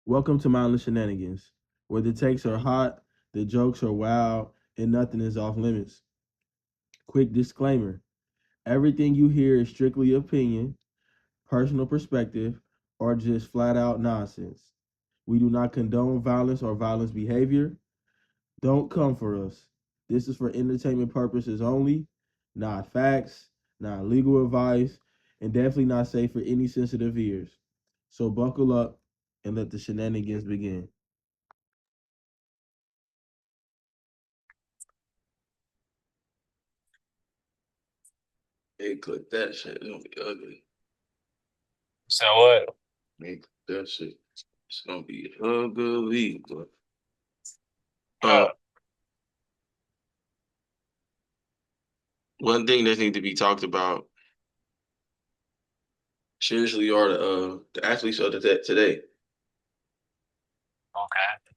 Welcome to Mindless Shenanigans, where the takes are hot, the jokes are wild, and nothing is off limits. Quick disclaimer: everything you hear is strictly opinion, personal perspective, or just flat out nonsense. We do not condone violence or violence behavior. Don't come for us. This is for entertainment purposes only, not facts, not legal advice, and definitely not safe for any sensitive ears. So buckle up and let the shenanigans begin. Hey, click that shit. It's gonna be ugly. So what? Hey, click that shit. It's gonna be ugly. But uh, Uh, one thing that needs to be talked about seriously are the athletes of today. okay.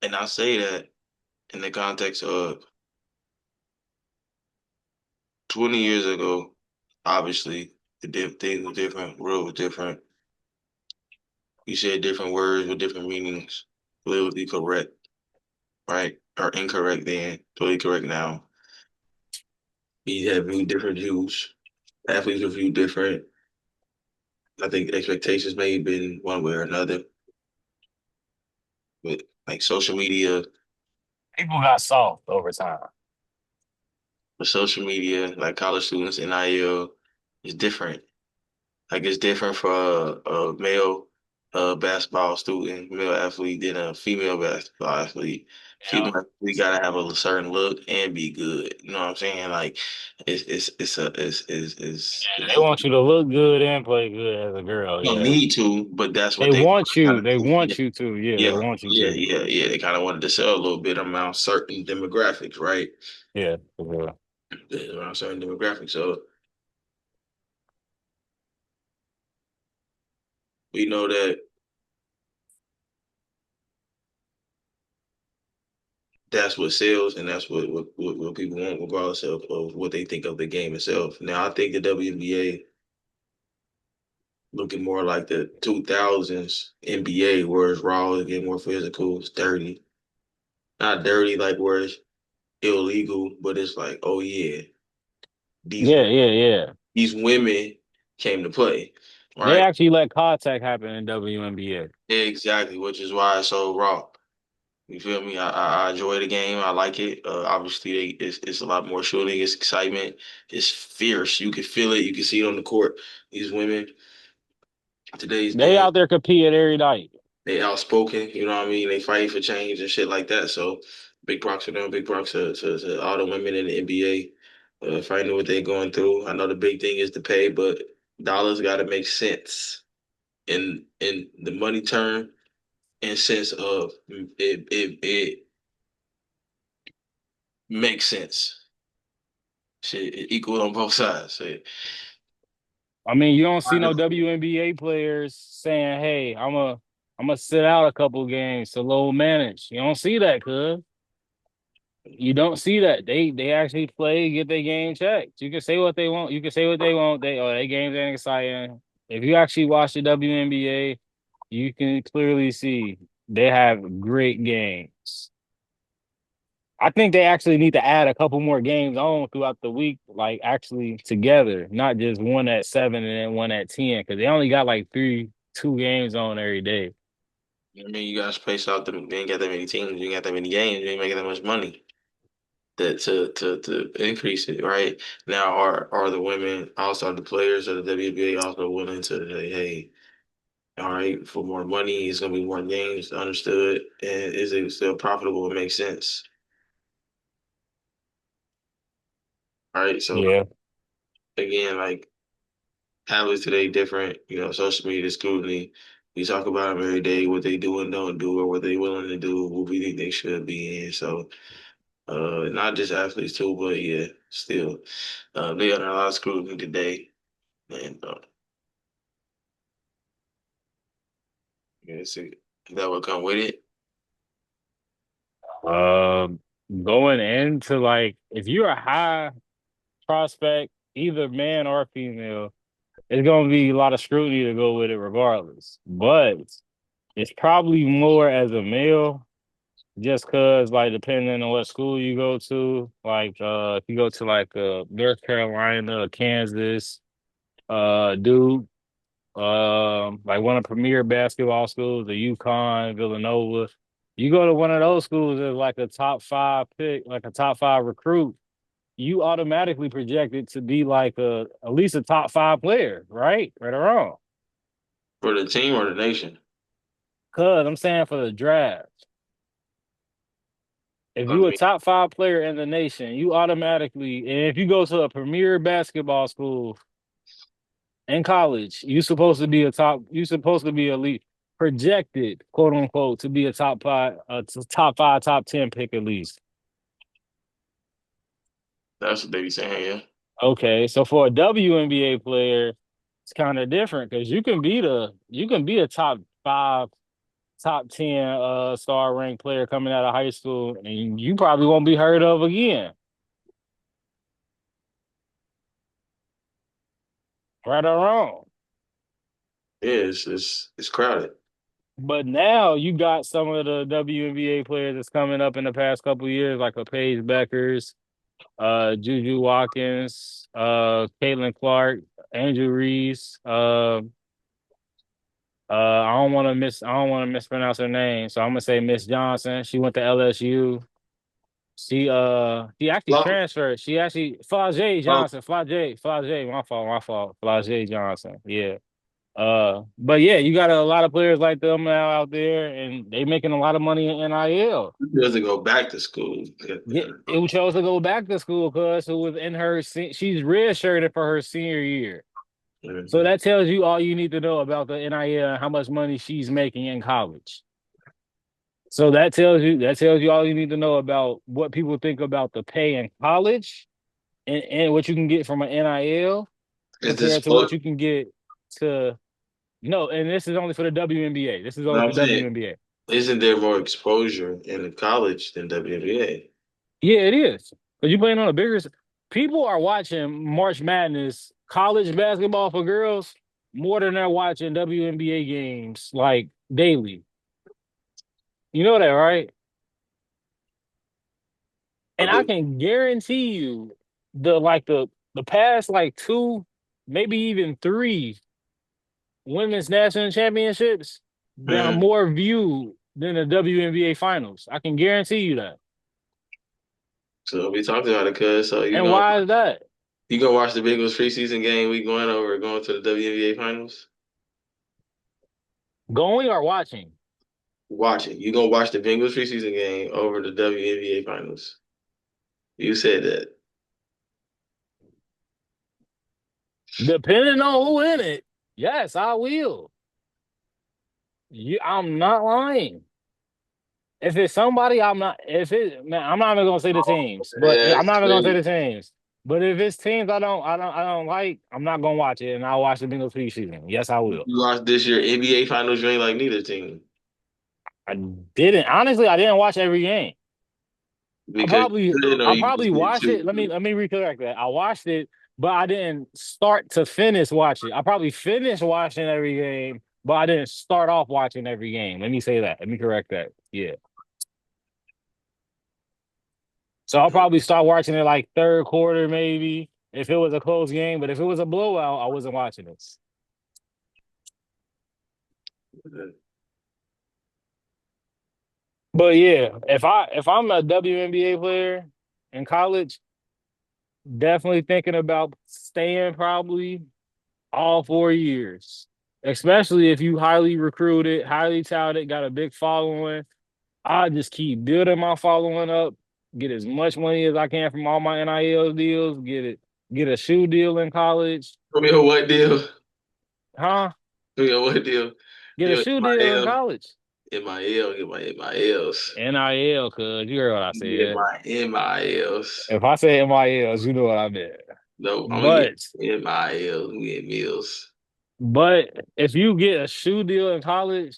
And I say that in the context of 20 years ago. Obviously, things were different. World was different. You said different words with different meanings. Politically correct, right? Or incorrect then. Totally correct now. You have viewed different views. Athletes were viewed different. I think expectations may have been one way or another. With like social media, People got soft over time. like college students, NIL is different. Like it's different for a male basketball student, male athlete than a female basketball athlete. Yeah. Female athlete gotta have a certain look and be good. You know what I'm saying? Like it's a Yeah, they want you to look good and play good as a girl. don't Yeah. need to, but that's what They they want kind you. of They do. Yeah, want you to. Yeah, they yeah, want you yeah, to. yeah, yeah. They kind of wanted to sell a little bit around certain demographics, right? Yeah, for real. Around certain demographics. So we know that that's what sells and that's what people want, regardless of what they think of the game itself. Now, I think the WNBA looking more like the 2000s NBA, where it's raw, it's getting more physical, it's dirty. Not dirty like where it's illegal, but it's like, oh yeah, these Yeah, yeah, yeah. these women came to play, They right? actually let contact happen in WNBA. Exactly, which is why it's so raw. You feel me? I enjoy the game. I like it. Obviously, it's a lot more shooting. It's excitement. It's fierce. You can feel it. You can see it on the court. These women, today's They game, out there competing every night. they outspoken. You know what I mean? They fighting for change and shit like that. So big props to them. Big props to all the women in the NBA fighting what they're going through. I know the big thing is the pay, but dollars got to make sense in the money term in sense of it makes sense. Shit, equal on both sides. Shit. I mean, you don't see I no know. WNBA players saying, "Hey, I'm a sit out a couple games to low manage." You don't see that, cuz. You don't see that. They actually play, get their game checked. You can say what they want. You can say what they want. They games ain't exciting. If you actually watch the WNBA, you can clearly see they have great games. I think they actually need to add a couple more games on throughout the week, like actually together, not just one at 7 and then one at 10, because they only got like 2 games on every day. I mean, you gotta space out them. You ain't got that many teams. You ain't got that many games. You ain't making that much money to increase it, right? Now, are the women also the players of the WNBA also willing to say, hey, all right, for more money, it's gonna be more games, understood, and is it still profitable? It makes sense, all right? So Yeah. again, like habits today different. Social media scrutiny. We talk about them every day, what they do and don't do, or what they willing to do, what we think they should be in. So, not just athletes too, but yeah, still, they under a lot of scrutiny today, and yeah, see that will come with it. Um, Going into like if you're a high prospect, either man or female, it's gonna be a lot of scrutiny to go with it regardless. But it's probably more as a male, just cause like depending on what school you go to, like if you go to like North Carolina, Kansas, Duke, like one of the premier basketball schools, the UConn, Villanova. You go to one of those schools as like a top five pick, like a top five recruit, you automatically projected to be like a at least a top five player, right? Right or wrong? For the team or the nation? Cause I'm saying for the draft, if I you a mean, top five player in the nation, you automatically, and if you go to a premier basketball school in college, you supposed to be elite, projected, quote unquote, to be a top five, top 10 pick at least. that's what they be saying. Yeah. Okay, so for a WNBA player, it's kind of different because you can be a top five, top 10 star ranked player coming out of high school, and you probably won't be heard of again. Right or wrong. Yeah, it's crowded. But now you got some of the WNBA players that's coming up in the past couple of years, like a Paige Beckers, Juju Watkins, Caitlin Clark, Angel Reese. I don't want to mispronounce her name, so I'm gonna say Miss Johnson. She went to LSU. She actually Flo- transferred. She actually Flau'jae Flo- Johnson, Flau'jae, my fault, Flau'jae Johnson. Yeah. But yeah, you got a lot of players like them now out there, and they making a lot of money in NIL. doesn't go back to school. Yeah, it chose to go back to school because it was in her. She's redshirted for her senior year. So Mhm. that tells you all you need to know about the NIL and how much money she's making in college. So that tells you all you need to know about what people think about the pay in college and what you can get from an NIL Is this compared to what sport? you can get to no, and this is only for the WNBA. This is No, only I'm for saying, WNBA. isn't there more exposure in the college than WNBA? Yeah, it is. Because you playing on a bigger people are watching March Madness college basketball for girls more than they're watching WNBA games like daily. You know that, right? I And I do. can guarantee you the past like two, maybe even three women's national championships, they're Mhm. more viewed than the WNBA finals. I can guarantee you that. So we talked about it, cuz. So And why is that? you gonna watch the Bengals preseason game? We going to the WNBA finals? Going or watching? Watch it. You gonna watch the Bengals preseason game over the WNBA finals? You said that. Depending on who in it, yes, I will. I'm not lying. If it's somebody, I'm not. If it, man, I'm not even gonna say the teams, but Yeah, I'm it's not even gonna say crazy. the teams. But if it's teams I don't like, I'm not gonna watch it, and I'll watch the Bengals preseason. Yes, I will. You watched this year NBA finals. You ain't like neither team I didn't honestly. I didn't watch every game. because you couldn't, or I you probably just did watched it. too. Let me recorrect that. I watched it, but I didn't start to finish watch it. I probably finished watching every game, but I didn't start off watching every game. Let me say that. Let me correct that. Yeah. So I'll probably start watching it like third quarter, maybe, if it was a close game. But if it was a blowout, I wasn't watching it. But yeah, if I'm a WNBA player in college, definitely thinking about staying probably all 4 years. Especially if you highly recruited, highly touted, got a big following. I just keep building my following up, get as much money as I can from all my NIL deals, get a shoe deal in college. Put me on what deal? Huh? Put me on what deal? Get a Deal shoe deal in MIL, college. MIL, get my MILs. NIL, cuz you heard what I Get said. my MILs. If I say MILs, you know what I meant. No, I'm gonna get But MILs. I'm gonna get meals. but if you get a shoe deal in college,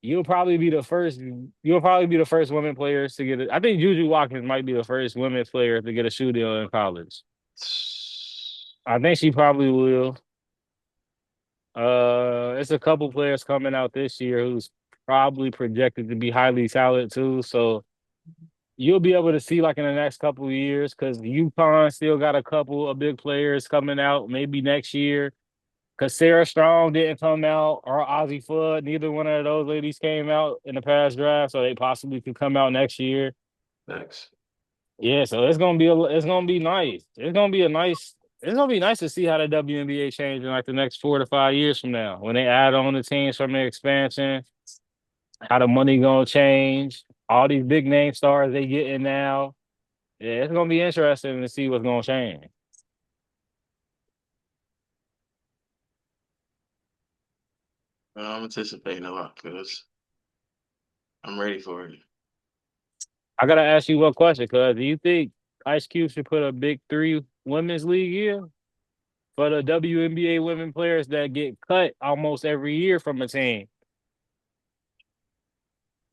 you'll probably be the first women players to get it. I think Juju Watkins might be the first women player to get a shoe deal in college. I think she probably will. It's a couple players coming out this year who's probably projected to be highly talented too. So you'll be able to see like in the next couple of years because UConn still got a couple of big players coming out maybe next year. Because Sarah Strong didn't come out or Ozzie Flood, neither one of those ladies came out in the past draft, so they possibly could come out next year. Next. Yeah, so it's gonna be nice. It's gonna be nice to see how the WNBA change in like the next 4 to 5 years from now when they add on the teams from the expansion. How the money gonna change? All these big name stars they getting now. Yeah, it's gonna be interesting to see what's gonna change. Well, I'm anticipating a lot because I'm ready for it. I gotta ask you one question, cuz do you think Ice Cube should put a big three women's league in for the WNBA women players that get cut almost every year from a team?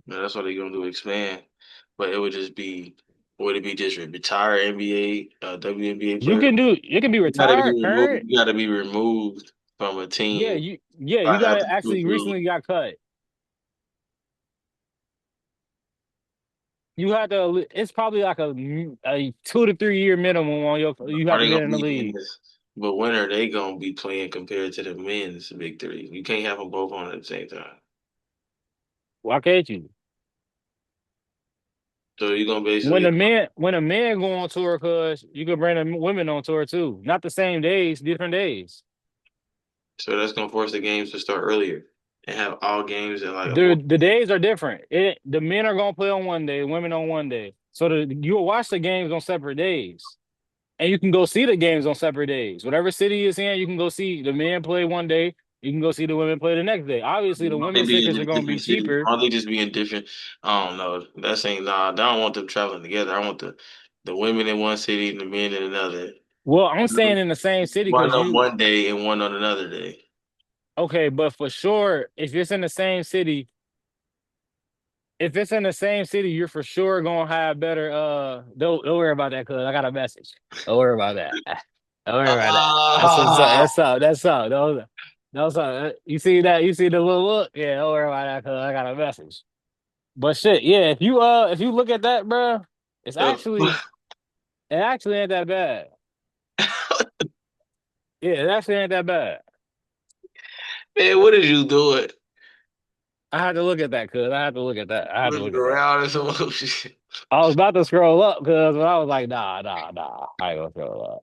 Yeah, that's what they're gonna do, expand. But would it be just retire NBA, WNBA You player? can do you can be You gotta be retired, removed. current. You gotta be removed from a Yeah, team you by gotta after actually two. recently got cut. You had to it's probably like a 2 to 3 year minimum on your you Are have to they be gonna in the be in league. this? But when are they gonna be playing compared to the men's big three? You can't have them both on at the same time. Why can't you? So you're gonna basically. When a man go on tour, cuz you could bring the women on tour too. Not the same days, different days. So that's gonna force the games to start earlier and have all games in like a more. The days are different. The men are gonna play on one day, women on one day. So you'll watch the games on separate days. And you can go see the games on separate days. Whatever city is in, you can go see the men play one day. You can go see the women play the next day. Obviously, the Why they women's be tickets in are going to be different cities? cheaper. Why they just be in different? I don't know. That's ain't nah. I don't want them traveling together. I want the women in one city and the men in another. Well, I'm saying in the same city One because on one day and one on another day. okay, but for sure, if it's in the same city, you're for sure gonna have better. Don't worry about that, cuz I got a message. Don't worry about that. Don't worry about that. That's what's up. Ah, That's up. That's up. Those you see that? You see the little look? Yeah, don't worry about that, cuz I got a message. But shit, yeah, if you look at that, bro, it actually ain't that bad. Yeah, it actually ain't that bad. man, what is you doing? I had to look at that, cuz I had to look at that. I had to Looking look at that. around and some shit. I was about to scroll up because I was like, nah. I ain't gonna scroll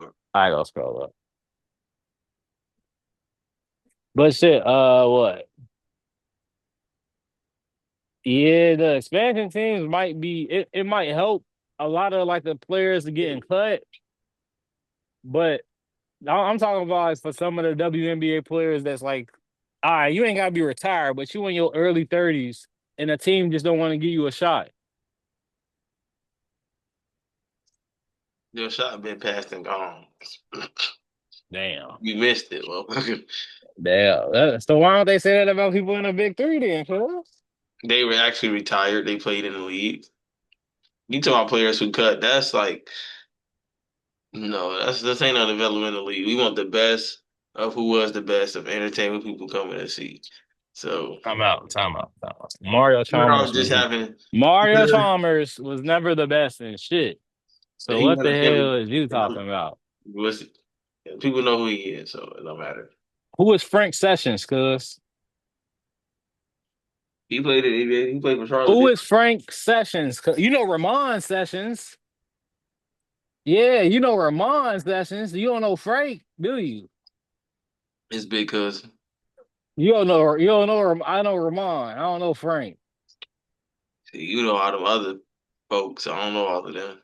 up. I ain't gonna scroll up. But shit, what? Yeah, the expansion teams might be it might help a lot of like the players getting cut, but I'm talking about like, for some of the WNBA players that's like, all right, you ain't gotta be retired, but you in your early 30s and the team just don't want to give you a shot. Your shot been passed and gone. Damn. You missed it, motherfucker. Damn. So why don't they say that about people in the big three then, cuz? They were actually retired. They played in the league. You talking about players who cut? That's like no. This ain't no developmental league. We want the best of who was the best of entertainment people coming to see. So Time out. we're all just having. Mario Chalmers was never the best in shit. So He what won the a hell is you championship. talking about? Listen, people know who he is, so it don't matter. Who is Frank Sessions, cuz? He played in the NBA. He played for Charlotte. Who is Frank Sessions? You know Ramon Sessions. Yeah, you know Ramon Sessions. You don't know Frank, do you? His big cousin. You don't know I know Ramon. I don't know Frank. See, you know all them other folks. I don't know all of them.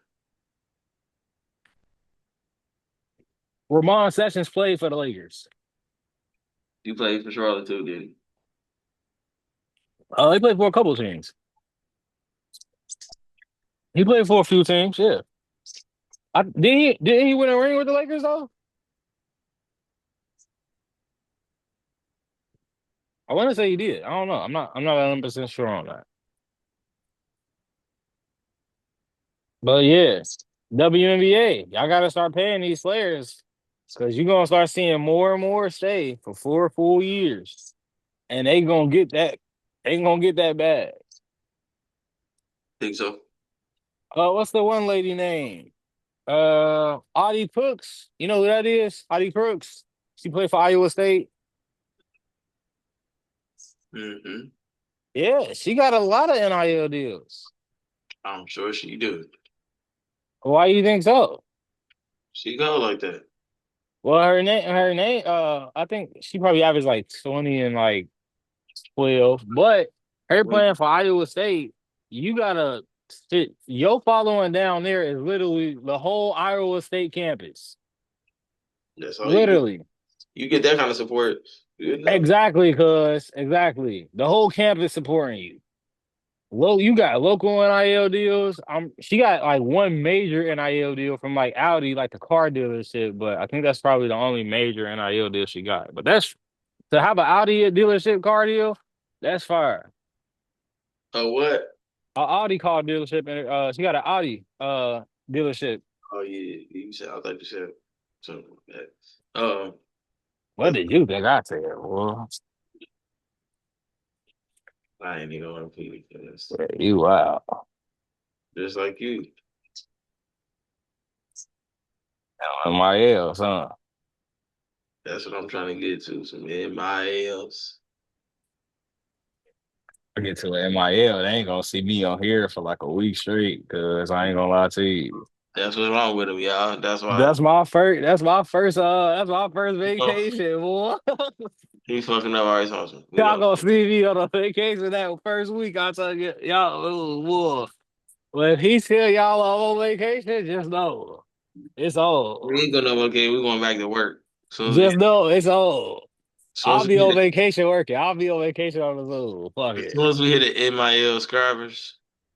Ramon Sessions played for the Lakers. He played for Charlotte too, did he? He played for a couple teams. He played for a few teams, yeah. Didn't he win a ring with the Lakers though? I want to say he did. I don't know. I'm not 100% sure on that. But yeah, WNBA, y'all gotta start paying these players Because you're gonna start seeing more and more stay for 4 full years. And they gonna get that, they gonna get that bag. Think so? What's the one lady name? Audie Crooks. You know who that is? Audie Crooks. She played for Iowa State. Mm-hmm. Yeah, she got a lot of NIL deals. I'm sure she do. Why you think so? She go like that. Well, her name, I think she probably averaged like 20 and like 12. But her When playing for Iowa State, you gotta sit your following down there is literally the whole Iowa State campus. that's all you get. Literally. You get that kind of support. Good enough. Exactly, cuz exactly. The whole campus supporting you. You got local NIL deals. She got like one major NIL deal from like Audi, like the car dealership, but I think that's probably the only major NIL deal she got. But that's to have an Audi dealership car deal, that's fire. Oh what? A Audi car dealership, and she got an Audi dealership. Oh yeah, you said I thought you said something like that. What did you think I said? Well, I ain't even gonna repeat it 'cause you wow. just like you. MILs, huh? That's what I'm trying to get to. Some MILs. I get to an MIL, they ain't gonna see me on here for like a week straight, cause I ain't gonna lie to you. That's what's wrong with them, y'all. That's why That's my first. That's my first oh, vacation, boy. he fucking up our house. We Y'all don't. gonna see me on a vacation that first week. I tell you, y'all, ooh, boy. Well, if he tell y'all I'm on vacation, just know it's We old. ain't gonna okay. We going back to work. Soon as we Just know it's old. soon I'll as we be hit on it, vacation working. I'll be on vacation on the Zoom. Fuck as it. soon as we hit the MIL subscribers,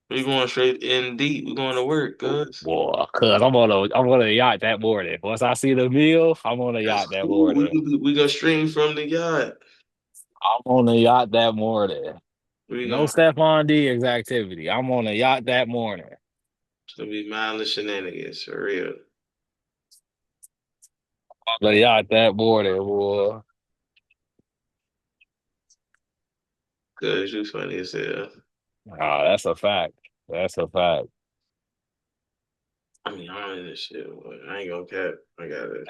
we going straight in deep. We going to work, cuz. Boy, cause I'm on a yacht that morning. Once I see the meal, I'm on a That's yacht that cool. morning. We gonna stream from the yacht. I'm on a yacht that morning. We No gonna Stephon Diggs activity. I'm on a yacht that morning. it's gonna be mindless shenanigans for real. On a yacht that morning, boy. Cause you funny as hell. Ah, that's a fact. That's a fact. I mean, I'm in this shit, but I ain't gonna cap. I got it.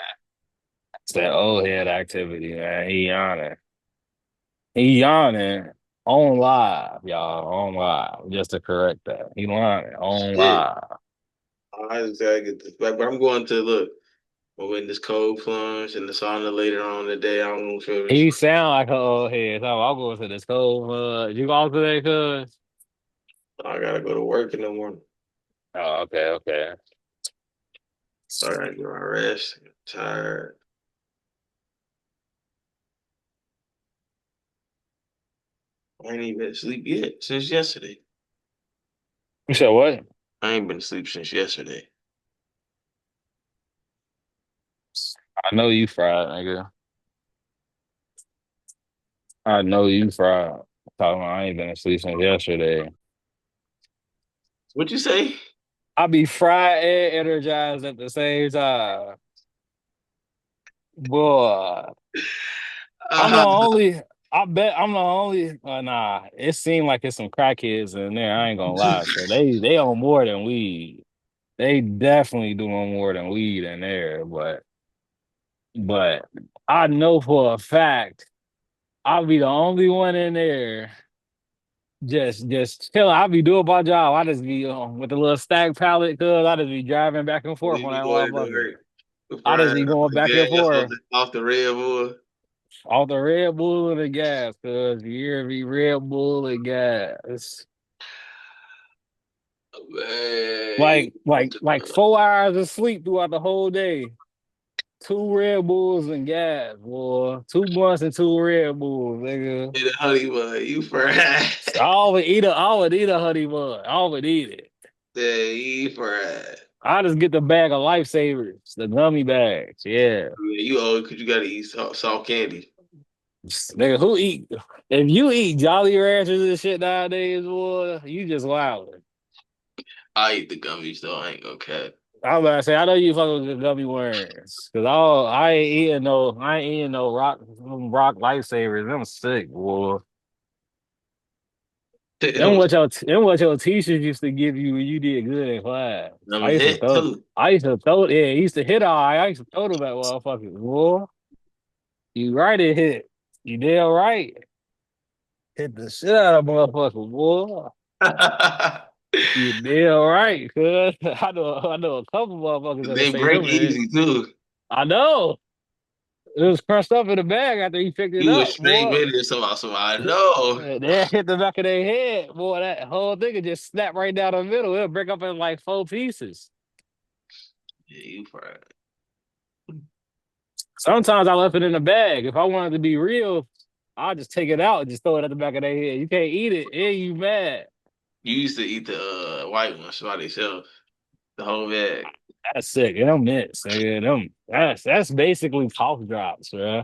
It's that old head activity, man. He yawning. He yawning on live, y'all. On live. Just to correct that. He yawning on Shit. live. I just gotta get this back. But I'm going to look. We're in this cold plunge and the sauna later on today. I don't feel this. He sound like an old head. So I'll go to this cold. You go to that, cuz? I gotta go to work in the morning. Oh, okay, okay. So I gotta get my rest. I'm tired. I ain't even been asleep yet since yesterday. You said what? I ain't been asleep since yesterday. I know you fried, nigga. I know you fried. Talking about I ain't been asleep since yesterday. What you say? I be fried and energized at the same time. Boy, I'm the Uh, only. I bet I'm the only. Nah, it seemed like it's some crackheads in there. I ain't gonna lie. So they on more than weed. They definitely doing more than weed in there. But I know for a fact I'll be the only one in there. Just chilling. I'll be doing my job. I just be with the little stack pallet, cause I just be driving back and forth we on be that going to motherfucker. work. I just Brian, be going back and gas forth. off the Red Bull. Off the Red Bull and the gas, cause you hear me, Red Bull and gas. Man, Like, like 4 hours of sleep throughout the whole day. Two Red Bulls and gas, boy. 2 months and two Red Bulls, nigga. the honey bun, you fried. I would eat a honey bun. I would eat it. Yeah, you fried. I just get the bag of lifesavers, the gummy bags. Yeah. Yeah, you old because you gotta eat salt candy. Nigga, who eat if you eat Jolly Ranchers and shit nowadays, boy, you just wild. I eat the gummies though. I ain't gonna cat. I was about to say, I know you fucking with gummy worms. Cause I ain't eating no rock lifesavers. I'm sick, boy. Them what your teachers used to give you when you did good in class. I'm hit too. I used to throw, yeah, he used to hit all right. I used to throw them at motherfuckers. Boy, you right it hit. You damn right. Hit the shit out of motherfuckers, boy. You damn right, cuz. I know a couple motherfuckers that'll They say break them. easy too. I know. It was crushed up in the bag after he picked it You was up, straight boy. with it somehow. So I know. They hit the back of their head, boy. That whole thing would just snap right down the middle. It'll break up in like four pieces. Yeah, you fried. Sometimes I left it in the bag. If I wanted to be real, I'll just take it out and just throw it at the back of their head. You can't eat it, and you mad. You used to eat the white ones by themselves, the whole bag. That's sick. And them mints, nigga. That's basically cough drops, bro.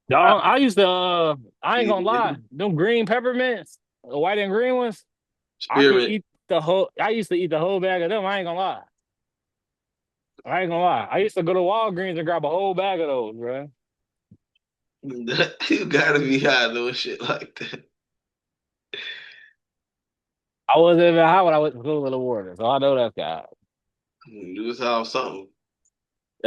Dog, I used to I ain't gonna lie, them green peppermints, the white and green ones, Spearmint. I used to eat the whole bag of them. I ain't gonna lie. I ain't gonna lie. I used to go to Walgreens and grab a whole bag of those, bro. You gotta be high doing shit like that. I wasn't even high when I went to school in the water, so I know that's God. You was off something.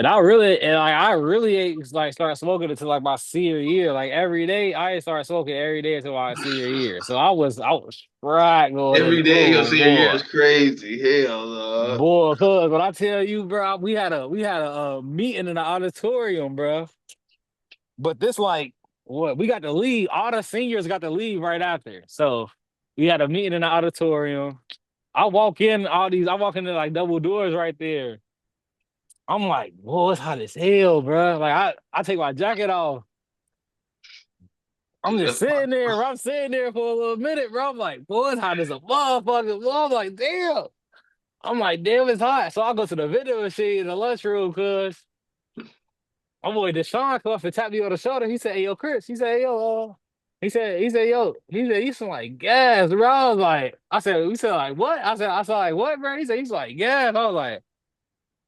I really ain't like started smoking until like my senior year. Like every day, I ain't started smoking every day until my senior year. So I was right going in. Every day your Oh senior year boy, is crazy. Hell no. boy, cuz when I tell you, bro, we had a meeting in the auditorium, bro. But this like what we got to leave. All the seniors got to leave right after. So we had a meeting in the auditorium. I walk into like double doors right there. I'm like, boy, it's hot as hell, bro. Like I take my jacket off. I'm just sitting there. Bro. I'm sitting there for a little minute, bro. I'm like, boy, it's hot as a motherfucker. Bro. I'm like, damn. I'm like, damn, it's hot. So I go to the vending machine in the lunchroom, cuz my boy Deshaun come up and tap me on the shoulder. He said, hey, yo, Chris. He said, hey, yo, he said, you smell like gas, bro. I was like, we said, like, what? I said, like, what, bro? He said, you smell like gas. I was like,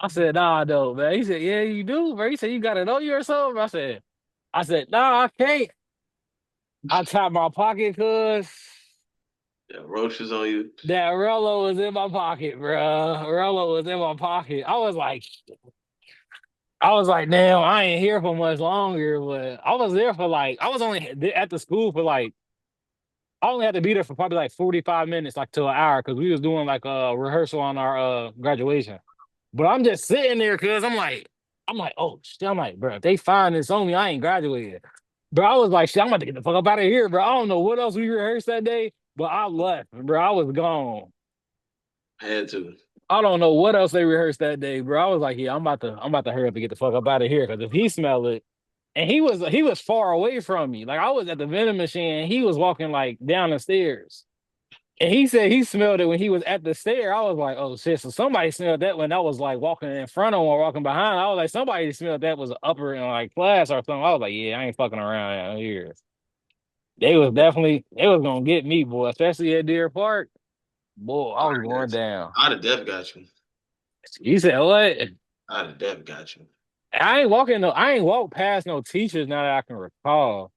I said, nah, no, man. He said, yeah, you do, bro. He said, you got it on you or something? I said, nah, I can't. I tapped my pocket, cuz Yeah, roaches on you. that Rello was in my pocket, bro. Rello was in my pocket. I was like, damn, I ain't here for much longer, but I was there for like, I was only at the school for like, I only had to be there for probably like 45 minutes, like to an hour, because we was doing like a rehearsal on our graduation. But I'm just sitting there because I'm like, oh shit. I'm like, bro, if they find this on me, I ain't graduated. Bro, I was like, shit, I'm about to get the fuck up out of here, bro. I don't know what else we rehearsed that day, but I left, bro. I was gone. Had to. I don't know what else they rehearsed that day, bro. I was like, yeah, I'm about to hurry up and get the fuck up out of here. Cause if he smelled it, and he was far away from me. Like I was at the vending machine, and he was walking like down the stairs. And he said he smelled it when he was at the stair. I was like, oh shit. So somebody smelled that when I was like walking in front of him or walking behind. I was like, somebody smelled that was upper in like class or something. I was like, yeah, I ain't fucking around out here. They was gonna get me, boy, especially at Deer Park. Boy, I was I going got you. down. I'd have def got you. He said, what? I'd have def got you. I ain't walked past no teachers now that I can recall.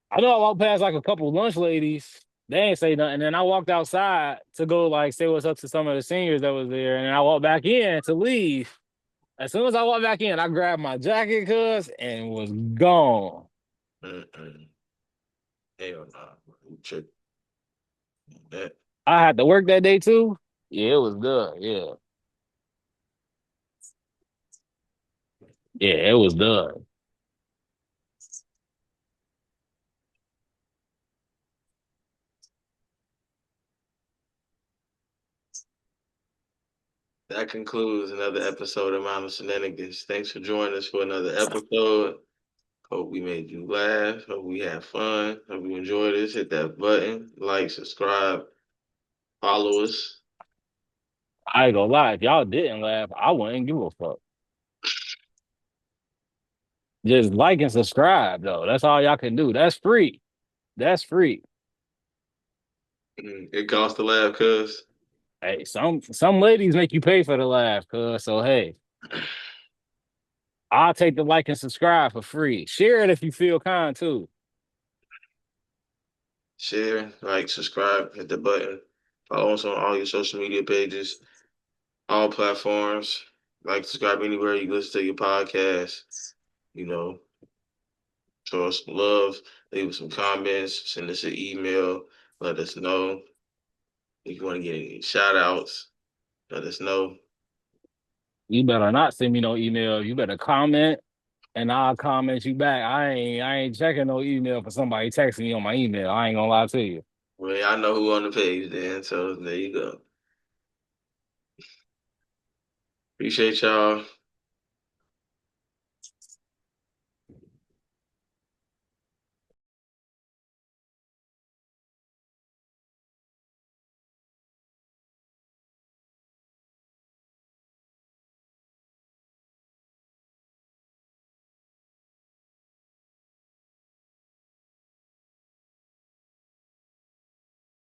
I know I walked past like a couple lunch ladies. They ain't say nothing. And then I walked outside to go like say what's up to some of the seniors that was there. And then I walked back in to leave. As soon as I walked back in, I grabbed my jacket, cuz, and was gone. Mm-mm. Hell no. You tripping. That. I had to work that day too. Yeah, it was good. Yeah. Yeah, it was done. That concludes another episode of Mindless Shenanigans. Thanks for joining us for another episode. Hope we made you laugh. Hope we had fun. Hope you enjoyed this. Hit that button, like, subscribe, follow us. I ain't gonna lie, if y'all didn't laugh, I wouldn't give a fuck. Just like and subscribe though. That's all y'all can do. That's free. That's free. It costs to laugh, cuz. Hey, some ladies make you pay for the laugh, cuz. So hey, I'll take the like and subscribe for free. Share it if you feel kind too. Share, like, subscribe, hit the button. Follow us on all your social media pages, all platforms. Like, subscribe anywhere you listen to your podcast. You know, show us some love, leave us some comments, send us an email, let us know. If you want to get any shout outs, let us know. You better not send me no email. You better comment and I'll comment you back. I ain't checking no email for somebody texting me on my email. I ain't gonna lie to you. Well, I know who on the page then, so there you go. Appreciate y'all.